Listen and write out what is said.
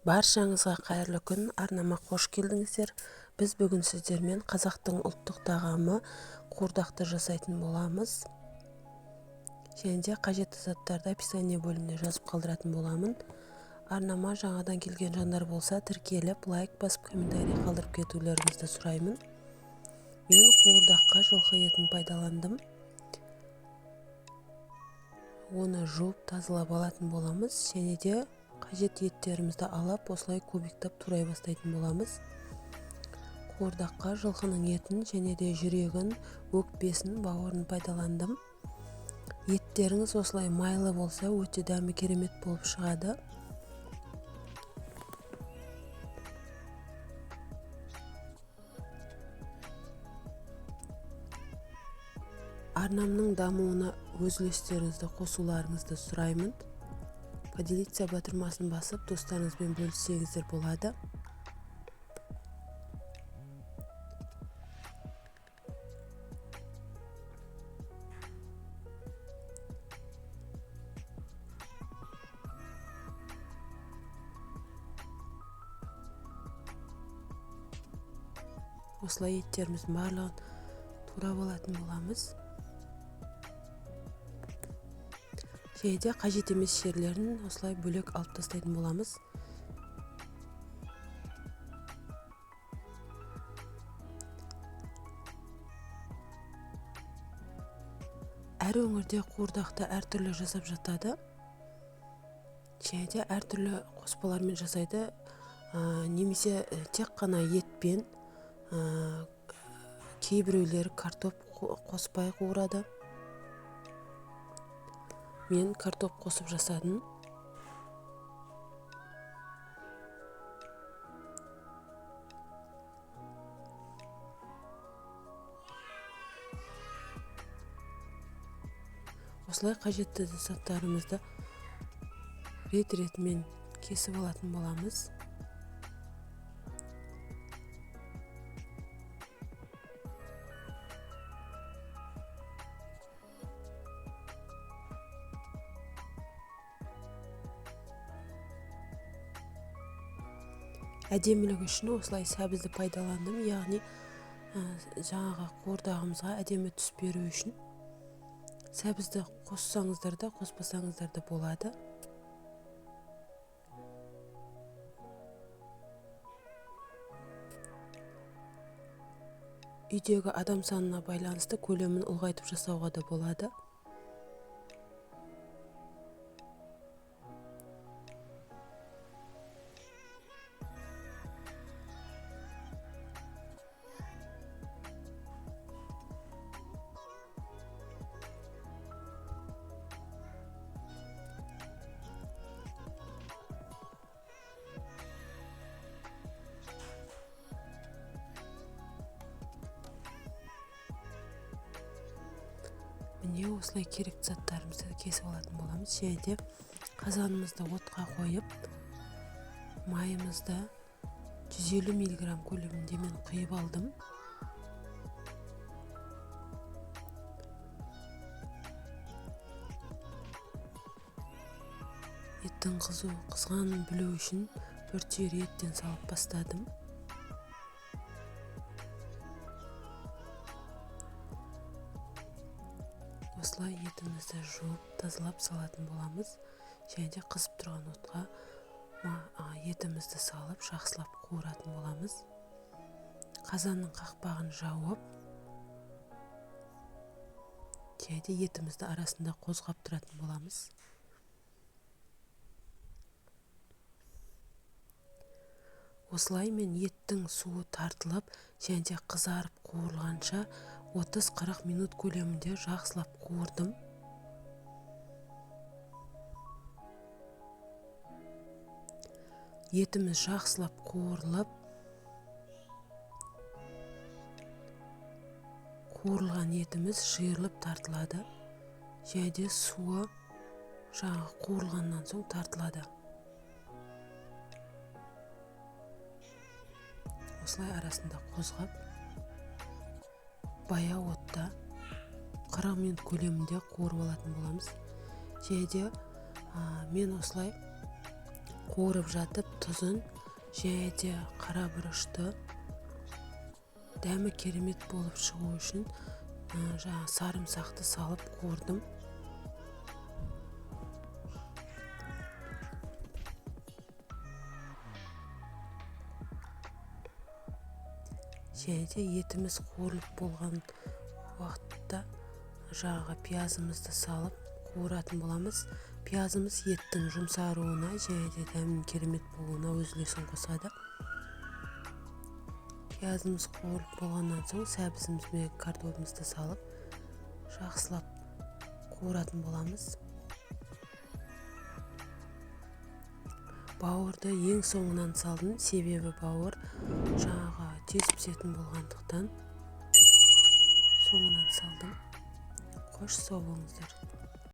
Баршаңызға қайырлы күн, арнама қош келдіңіздер. Біз бүгін сіздермен қазақтың ұлттық тағамы қуырдақты жасайтын боламыз. Және де қажетті заттарды описание бөліміне жазып қалдыратын боламын. Арнама жаңадан келген жандар болса, тіркеліп, лайк басып, комментарий қалдырып кетулеріңізді сұраймын. Мен қуырдаққа жылқы етін пайдаландым. Оны жуып тазалап алатын боламыз, және де қажет еттерімізді алып, осылай кубиктап турай бастайтын боламыз. Қуырдаққа жылқының етін және де жүрегін, өкпесін, бауырын пайдаландым. Еттеріңіз осылай майлы болса, өте дәмі керемет болып шығады. Арнамның дамуына өз үлестеріңізді қосуларыңызды сұраймын. Поделиться батырмасын басып, достарыңызбен бөліссеңіздер болады. Осылай еттеріміздің барлығын турап алатын боламыз. Және де қажет емес жерлерін осылай бөлек алып тастайтын боламыз. Әр өңірде қуырдақты әртүрлі жасап жатады. Және де әртүрлі қоспалармен жасайды. Немесе тек қана етпен, кейбіреулер картоп қоспай қуырады. Мен картоп қосып жасадым. Осылай қажетті заттарымызды рет-ретімен кесіп алатын боламыз. Әдемілік үшін осылай сәбізді пайдаландым, яғни жаңағы қуырдағымызға әдемі түс беру үшін. Сәбізді қоссаңыздар да, қоспасаңыздар да болады. Үйдегі адам санына байланысты көлемін ұлғайтып жасауға да болады. Міне осылай керекті заттарымызды кесіп алатын боламыз. Және де қазанымызды отқа қойып, майымызды 150 мг көлемінде мен құйып алдым. Еттің қызғанын білу үшін 4 түйір еттен салып бастадым. Осылай етімізді жуып, тазалап салатын боламыз. Және де қызып тұрған отқа етімізді салып, жақсылап қуыратын боламыз. Қазанның қақпағын жауып, және де етімізді арасында қозғап тұратын боламыз. Осылай мен еттің суы тартылып, және де қызарып қуырылғанша 30-40 минут көлемінде жақсылап қуырдым. Етіміз жақсылап қуырылып, қуырылған етіміз жиырылып тартылады. Және де суы жаңағы қуырылғаннан соң тартылады. Осылай арасында қозғап, баяу отта 40 минут көлемінде қуырып алатын боламыз. Және де мен осылай қуырып жатып тұзын және де қара бұрышты дәмі керемет болып шығу үшін жаңа сарымсақты салып қуырдым. Және де етіміз қуырылып болған уақытта жаңағы пиязымызды салып қуыратын боламыз. Пиязымыз еттің жұмсаруына және де дәмінің керемет болуына өз үлесін қосады. Пиязымыз қуырылып болғаннан соң сәбізіміз бен картопымызды салып жақсылап қуыратын боламыз. Бауырды ең соңынан салдым, себебі бауыр жаңағы тез пісетін болғандықтан соңынан салдым. Қош сау болыңыздар.